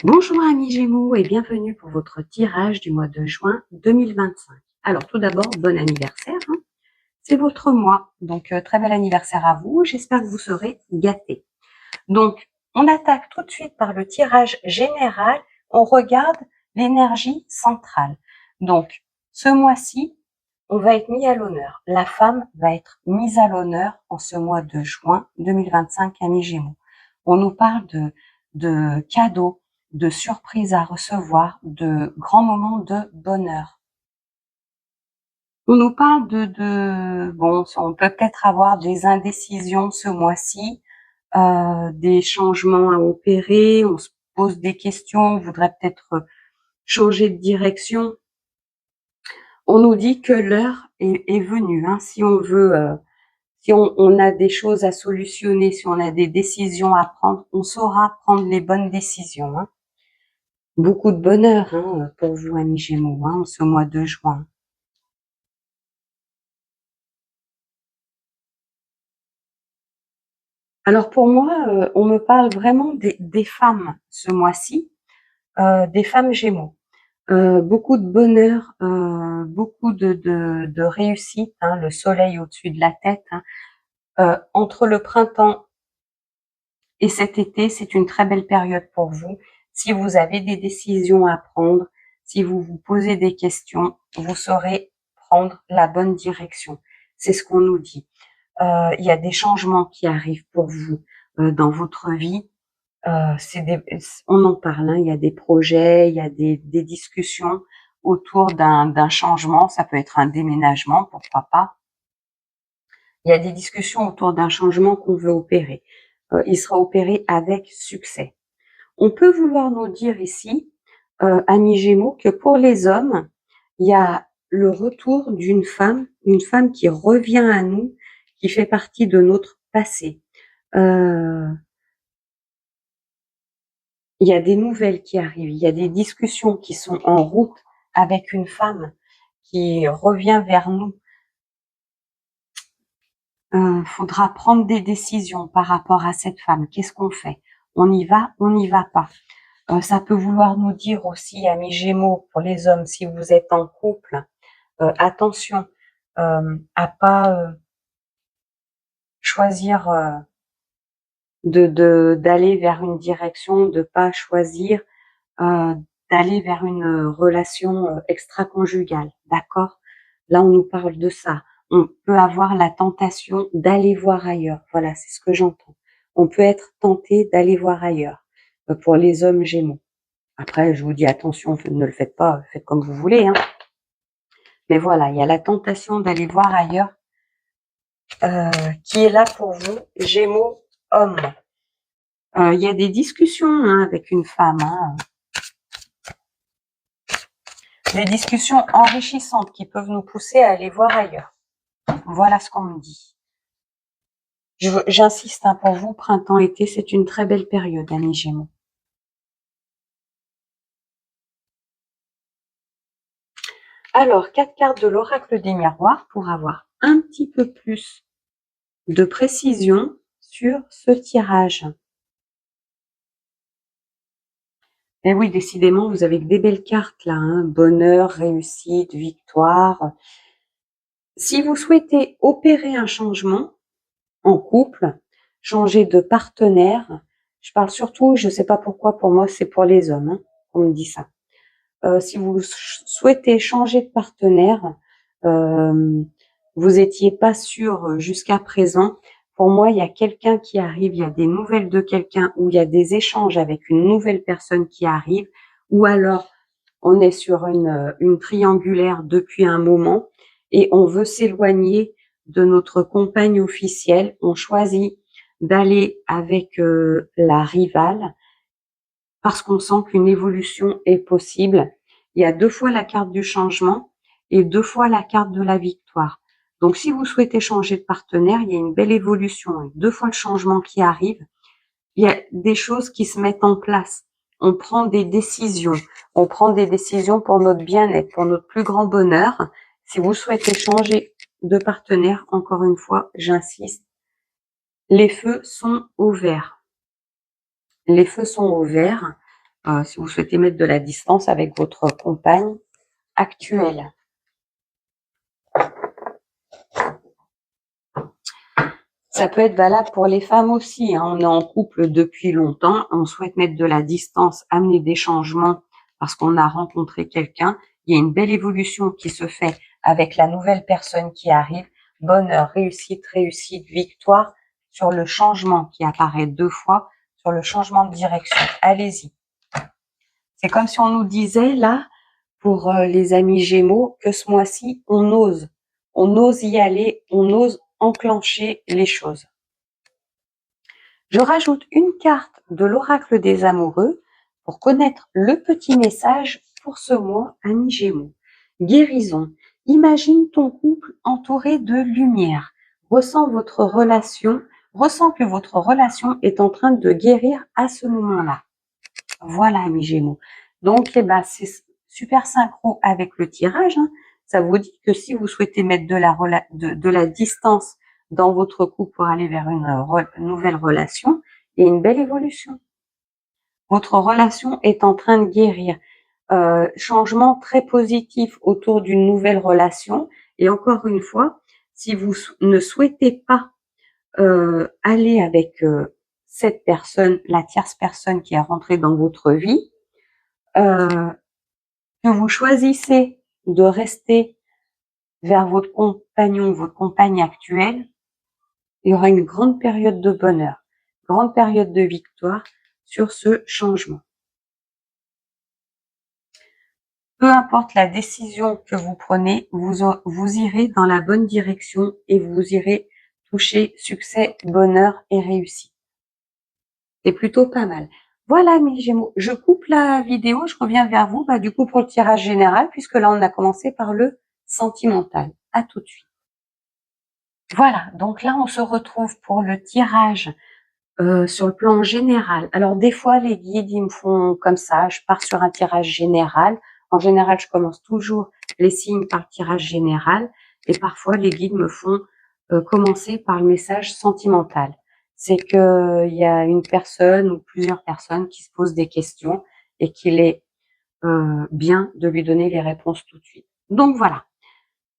Bonjour amis Gémeaux et bienvenue pour votre tirage du mois de juin 2025. Alors tout d'abord, bon anniversaire, hein. C'est votre mois, donc très bel anniversaire à vous, j'espère que vous serez gâtés. Donc on attaque tout de suite par le tirage général, on regarde l'énergie centrale. Donc ce mois-ci, on va être mis à l'honneur, la femme va être mise à l'honneur en ce mois de juin 2025 amis Gémeaux. On nous parle de cadeaux, de surprises à recevoir, de grands moments de bonheur. On nous parle bon, on peut peut-être avoir des indécisions ce mois-ci, des changements à opérer, on se pose des questions, on voudrait peut-être changer de direction. On nous dit que l'heure est venue, hein, si on veut, si on a des choses à solutionner, si on a des décisions à prendre, on saura prendre les bonnes décisions, hein. Beaucoup de bonheur hein, pour vous, amis Gémeaux, hein, en ce mois de juin. Alors pour moi, on me parle vraiment des femmes ce mois-ci, des femmes Gémeaux. Beaucoup de bonheur, beaucoup de réussite, hein, le soleil au-dessus de la tête, hein. Entre le printemps et cet été, c'est une très belle période pour vous. Si vous avez des décisions à prendre, si vous vous posez des questions, vous saurez prendre la bonne direction. C'est ce qu'on nous dit. Il y a des changements qui arrivent pour vous dans votre vie. On en parle, hein, il y a des projets, il y a des discussions autour d'un changement. Ça peut être un déménagement, pourquoi pas. Il y a des discussions autour d'un changement qu'on veut opérer. Il sera opéré avec succès. On peut vouloir nous dire ici, amis Gémeaux, que pour les hommes, il y a le retour d'une femme qui revient à nous, qui fait partie de notre passé. Il y a des nouvelles qui arrivent, il y a des discussions qui sont en route avec une femme qui revient vers nous. Faudra prendre des décisions par rapport à cette femme. Qu'est-ce qu'on fait? On y va? On n'y va pas? Ça peut vouloir nous dire aussi, amis Gémeaux, pour les hommes, si vous êtes en couple, attention à pas choisir d'aller vers une direction, de pas choisir d'aller vers une relation extra-conjugale, d'accord? Là, on nous parle de ça. On peut avoir la tentation d'aller voir ailleurs. Voilà, c'est ce que j'entends. On peut être tenté d'aller voir ailleurs pour les hommes Gémeaux. Après, je vous dis attention, ne le faites pas, faites comme vous voulez, hein. Mais voilà, il y a la tentation d'aller voir ailleurs qui est là pour vous, Gémeaux, hommes. Il y a des discussions hein, avec une femme, hein. Des discussions enrichissantes qui peuvent nous pousser à aller voir ailleurs. Voilà ce qu'on me dit. J'insiste hein, pour vous, printemps-été, c'est une très belle période, amis Gémeaux. Alors, 4 cartes de l'oracle des miroirs pour avoir un petit peu plus de précision sur ce tirage. Et oui, décidément, vous avez des belles cartes là, hein. Bonheur, réussite, victoire. Si vous souhaitez opérer un changement en couple, changer de partenaire, je parle surtout, je ne sais pas pourquoi, pour moi c'est pour les hommes, hein, on me dit ça. Si vous souhaitez changer de partenaire, vous étiez pas sûr jusqu'à présent. Pour moi, il y a quelqu'un qui arrive, il y a des nouvelles de quelqu'un ou il y a des échanges avec une nouvelle personne qui arrive ou alors on est sur une triangulaire depuis un moment et on veut s'éloigner de notre compagne officielle. On choisit d'aller avec la rivale parce qu'on sent qu'une évolution est possible. Il y a 2 fois la carte du changement et 2 fois la carte de la victoire. Donc, si vous souhaitez changer de partenaire, il y a une belle évolution et 2 fois le changement qui arrive. Il y a des choses qui se mettent en place. On prend des décisions. On prend des décisions pour notre bien-être, pour notre plus grand bonheur. Si vous souhaitez changer de partenaire, encore une fois, j'insiste, les feux sont au vert. Les feux sont au vert. si vous souhaitez mettre de la distance avec votre compagne actuelle. Ça peut être valable pour les femmes aussi, hein. On est en couple depuis longtemps, on souhaite mettre de la distance, amener des changements parce qu'on a rencontré quelqu'un. Il y a une belle évolution qui se fait avec la nouvelle personne qui arrive. Bonheur, réussite, réussite, victoire sur le changement qui apparaît 2 fois, sur le changement de direction. Allez-y. C'est comme si on nous disait là, pour les amis Gémeaux, que ce mois-ci, on ose y aller, on ose enclencher les choses. Je rajoute une carte de l'oracle des amoureux pour connaître le petit message pour ce mois, amis Gémeaux. Guérison. Imagine ton couple entouré de lumière. Ressens que votre relation est en train de guérir à ce moment-là. Voilà, amis Gémeaux. Donc, c'est super synchro avec le tirage, hein. Ça vous dit que si vous souhaitez mettre de la distance dans votre couple pour aller vers une nouvelle relation, il y a une belle évolution. Votre relation est en train de guérir. Changement très positif autour d'une nouvelle relation. Et encore une fois, si vous ne souhaitez pas aller avec cette personne, la tierce personne qui est rentrée dans votre vie, que vous choisissez de rester vers votre compagnon, votre compagne actuelle, il y aura une grande période de bonheur, grande période de victoire sur ce changement. Peu importe la décision que vous prenez, vous irez dans la bonne direction et vous irez toucher succès, bonheur et réussite. C'est plutôt pas mal. Voilà mes Gémeaux, je coupe la vidéo, je reviens vers vous du coup pour le tirage général puisque là on a commencé par le sentimental. À tout de suite. Voilà, donc là on se retrouve pour le tirage sur le plan général. Alors des fois les guides ils me font comme ça, je pars sur un tirage général. En général je commence toujours les signes par le tirage général et parfois les guides me font commencer par le message sentimental. C'est que il y a une personne ou plusieurs personnes qui se posent des questions et qu'il est bien de lui donner les réponses tout de suite. Donc voilà.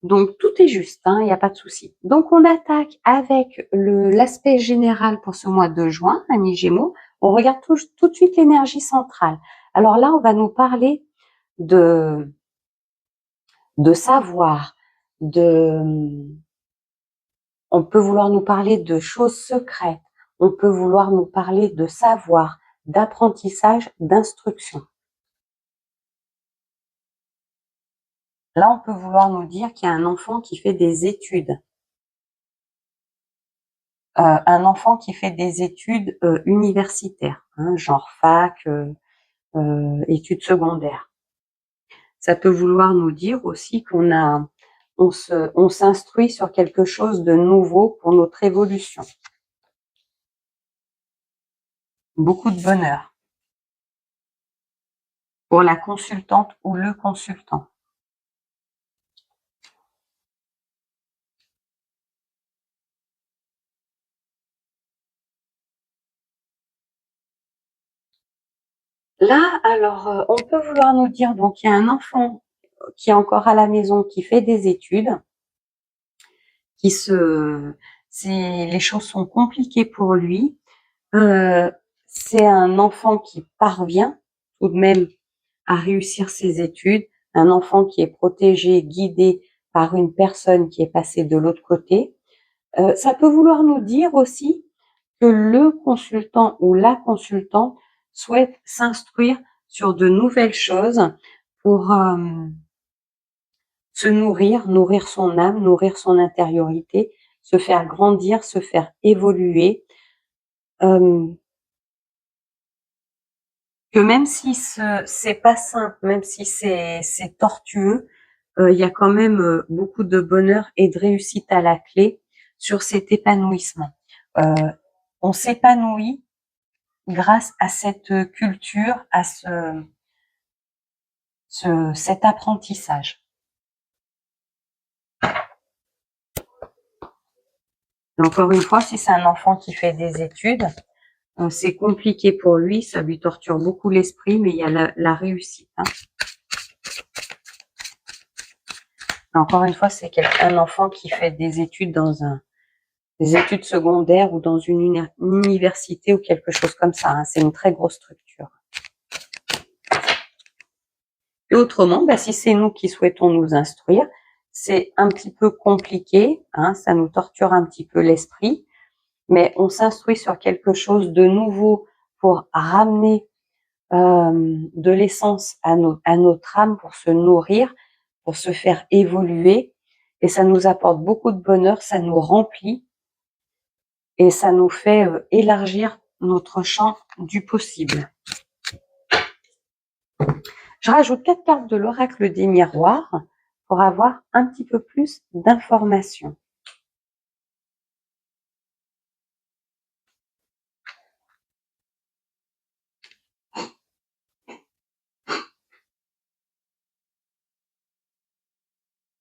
Donc tout est juste, hein, il n'y a pas de souci. Donc on attaque avec l'aspect général pour ce mois de juin, amis Gémeaux. On regarde tout de suite l'énergie centrale. Alors là, on va nous parler de savoir, on peut vouloir nous parler de choses secrètes, on peut vouloir nous parler de savoir, d'apprentissage, d'instruction. Là, on peut vouloir nous dire qu'il y a un enfant qui fait des études. Un enfant qui fait des études universitaires, hein, genre fac, études secondaires. Ça peut vouloir nous dire aussi on s'instruit sur quelque chose de nouveau pour notre évolution. Beaucoup de bonheur pour la consultante ou le consultant. Là, alors, on peut vouloir nous dire, donc il y a un enfant qui est encore à la maison, qui fait des études, les choses sont compliquées pour lui. C'est un enfant qui parvient tout de même à réussir ses études, un enfant qui est protégé, guidé par une personne qui est passée de l'autre côté. Ça peut vouloir nous dire aussi que le consultant ou la consultante souhaite s'instruire sur de nouvelles choses pour se nourrir son âme, nourrir son intériorité, se faire grandir, se faire évoluer. Que même si c'est pas simple, même si c'est tortueux, il y a quand même beaucoup de bonheur et de réussite à la clé sur cet épanouissement. On s'épanouit grâce à cette culture, à cet apprentissage. Et encore une fois, si c'est un enfant qui fait des études, c'est compliqué pour lui, ça lui torture beaucoup l'esprit, mais il y a la réussite. Hein. Encore une fois, c'est un enfant qui fait des études des études secondaires ou dans une université ou quelque chose comme ça. Hein. C'est une très grosse structure. Et autrement, bah, si c'est nous qui souhaitons nous instruire, c'est un petit peu compliqué, hein, ça nous torture un petit peu l'esprit, mais on s'instruit sur quelque chose de nouveau pour ramener de l'essence à notre âme, pour se nourrir, pour se faire évoluer, et ça nous apporte beaucoup de bonheur, ça nous remplit, et ça nous fait élargir notre champ du possible. Je rajoute 4 cartes de l'oracle des miroirs pour avoir un petit peu plus d'informations.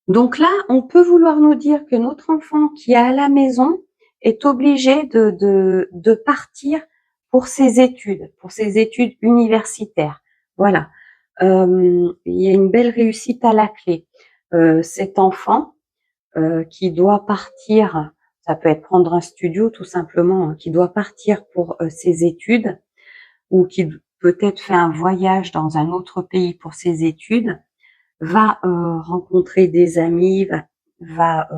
Donc là, on peut vouloir nous dire que notre enfant qui est à la maison est obligé de partir pour ses études universitaires. Voilà. Il y a une belle réussite à la clé. Cet enfant qui doit partir, ça peut être prendre un studio tout simplement, hein, qui doit partir pour ses études, ou qui peut-être fait un voyage dans un autre pays pour ses études, va rencontrer des amis, ça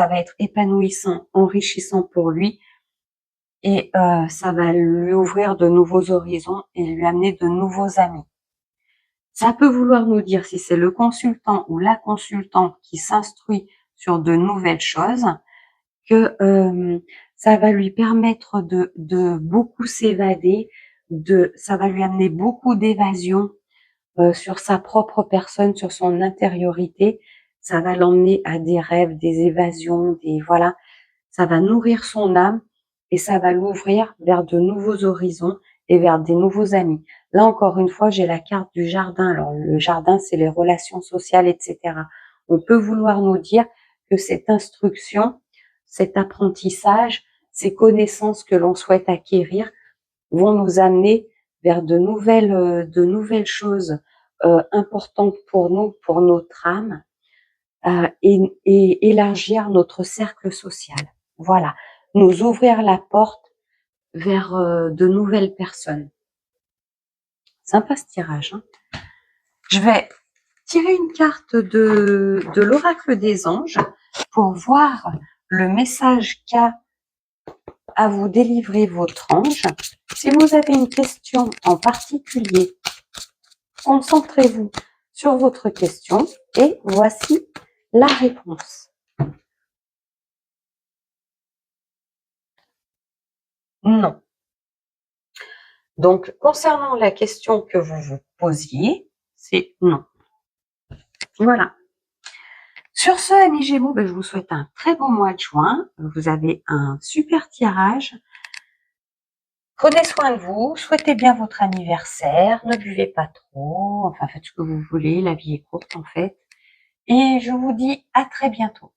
va être épanouissant, enrichissant pour lui, et ça va lui ouvrir de nouveaux horizons et lui amener de nouveaux amis. Ça peut vouloir nous dire, si c'est le consultant ou la consultante qui s'instruit sur de nouvelles choses, que ça va lui permettre de beaucoup s'évader, ça va lui amener beaucoup d'évasion sur sa propre personne, sur son intériorité. Ça va l'emmener à des rêves, des évasions, voilà. Ça va nourrir son âme et ça va l'ouvrir vers de nouveaux horizons et vers des nouveaux amis. Là, encore une fois, j'ai la carte du jardin. Alors, le jardin, c'est les relations sociales, etc. On peut vouloir nous dire que cette instruction, cet apprentissage, ces connaissances que l'on souhaite acquérir vont nous amener vers de nouvelles choses importantes pour nous, pour notre âme, et élargir notre cercle social. Voilà, nous ouvrir la porte vers de nouvelles personnes. Sympa ce tirage. Hein. Je vais tirer une carte de l'oracle des anges pour voir le message qu'a à vous délivrer votre ange. Si vous avez une question en particulier, concentrez-vous sur votre question et voici la réponse. Non. Donc, concernant la question que vous vous posiez, c'est non. Voilà. Sur ce, amis Gémeaux, je vous souhaite un très beau mois de juin. Vous avez un super tirage. Prenez soin de vous, souhaitez bien votre anniversaire, ne buvez pas trop, enfin faites ce que vous voulez, la vie est courte en fait. Et je vous dis à très bientôt.